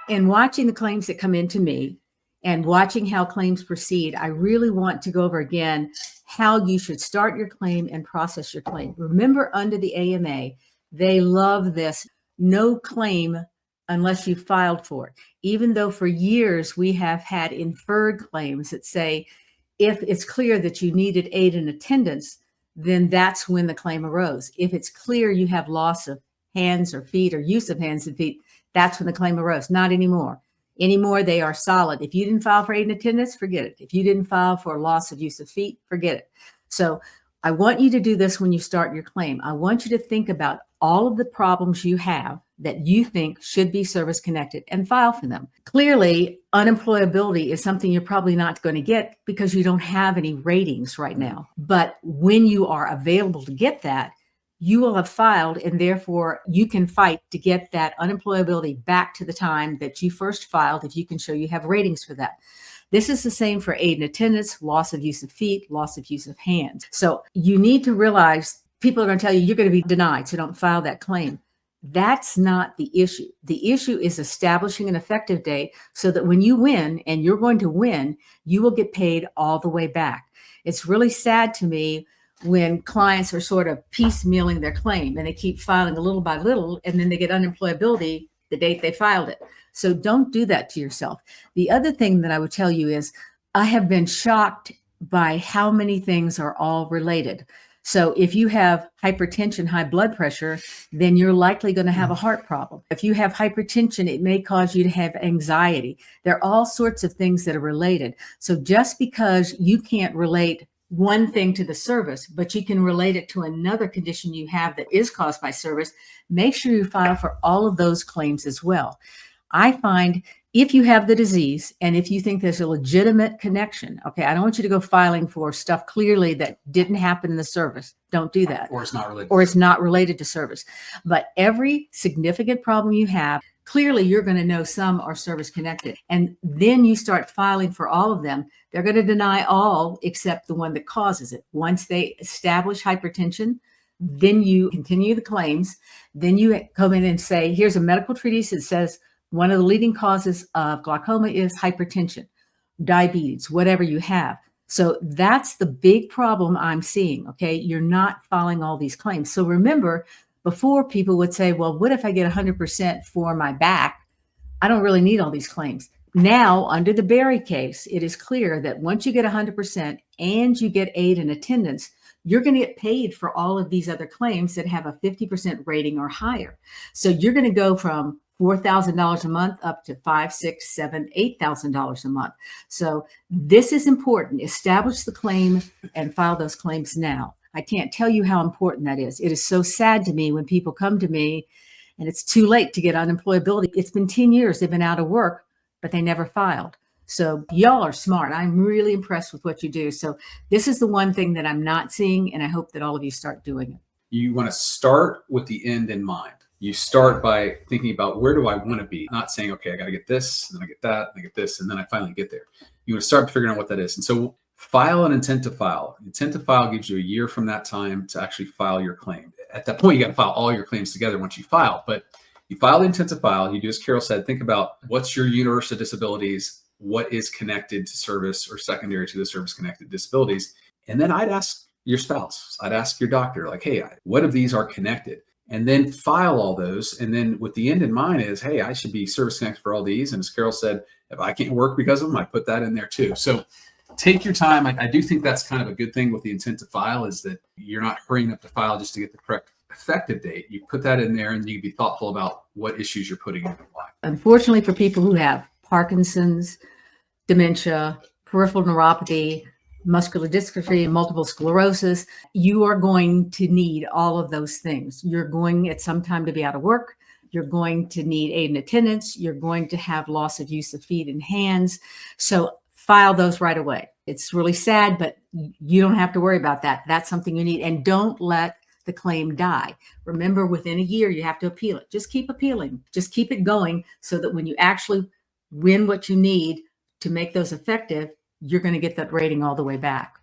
In watching the claims that come into me and watching how claims proceed, I really want to go over again how you should start your claim and process your claim. Remember, under the AMA, they love this no claim unless you filed for it. Even though for years we have had inferred claims that say, if it's clear that you needed aid in attendance, then that's when the claim arose. If it's clear you have loss of hands or feet or use of hands and feet, that's when the claim arose. Not anymore. Anymore, they are solid. If you didn't file for aid in attendance, forget it. If you didn't file for loss of use of feet, forget it. So I want you to do this when you start your claim. I want you to think about all of the problems you have that you think should be service connected and file for them. Clearly, unemployability is something you're probably not going to get because you don't have any ratings right now. But when you are available to get that, you will have filed, and therefore you can fight to get that unemployability back to the time that you first filed if you can show you have ratings for that. This is the same for aid in attendance, loss of use of feet, loss of use of hands. So you need to realize people are going to tell you you're going to be denied, so don't file that claim. That's not the issue. The issue is establishing an effective date so that when you win, and you're going to win, you will get paid all the way back. It's really sad to me when clients are sort of piecemealing their claim and they keep filing a little by little, and then they get unemployability the date they filed it. So don't do that to yourself. The other thing that I would tell you is I have been shocked by how many things are all related. So if you have hypertension, high blood pressure, then you're likely going to have a heart problem. If you have hypertension, it may cause you to have anxiety. There are all sorts of things that are related. So just because you can't relate one thing to the service, but you can relate it to another condition you have that is caused by service, make sure you file for all of those claims as well. I find if you have the disease and if you think there's a legitimate connection, okay, I don't want you to go filing for stuff clearly that didn't happen in the service. Don't do that. Or it's not related. Or it's not related to service. But every significant problem you have, clearly you're going to know some are service connected. And then you start filing for all of them. They're going to deny all except the one that causes it. Once they establish hypertension, then you continue the claims. Then you come in and say, here's a medical treatise that says one of the leading causes of glaucoma is hypertension, diabetes, whatever you have. So that's the big problem I'm seeing, okay? You're not filing all these claims. So remember, before people would say, well, what if I get 100% for my back? I don't really need all these claims. Now, under the Berry case, it is clear that once you get 100% and you get aid in attendance, you're going to get paid for all of these other claims that have a 50% rating or higher. So you're going to go from $4,000 a month up to $5,000, $6,000, $7,000, $8,000 a month. So this is important. Establish the claim and file those claims now. I can't tell you how important that is. It is so sad to me when people come to me and it's too late to get unemployability. It's been 10 years they've been out of work, but they never filed. So y'all are smart. I'm really impressed with what you do. So this is the one thing that I'm not seeing, and I hope that all of you start doing it. You want to start with the end in mind. You start by thinking about where do I want to be? Not saying, okay, I got to get this, and then I get that, and I get this, and then I finally get there. You want to start figuring out what that is. And so file an intent to file. Intent to file gives you a year from that time to actually file your claim. At that point, you got to file all your claims together once you file. But you file the intent to file. You do as Carol said, think about what's your universe of disabilities, what is connected to service or secondary to the service-connected disabilities. And then I'd ask your spouse, I'd ask your doctor, like, hey, what of these are connected? And then file all those. And then with the end in mind is, hey, I should be service connected for all these. And as Carol said, if I can't work because of them, I put that in there too. So take your time. I do think that's kind of a good thing with the intent to file is that you're not hurrying up to file just to get the correct effective date. You put that in there and you can be thoughtful about what issues you're putting in and why. Unfortunately, for people who have Parkinson's, dementia, peripheral neuropathy, muscular dystrophy, and multiple sclerosis, you are going to need all of those things. You're going at some time to be out of work. You're going to need aid in attendance. You're going to have loss of use of feet and hands. So file those right away. It's really sad, but you don't have to worry about that. That's something you need. And don't let the claim die. Remember, within a year, you have to appeal it. Just keep appealing. Just keep it going so that when you actually win what you need to make those effective, you're going to get that rating all the way back.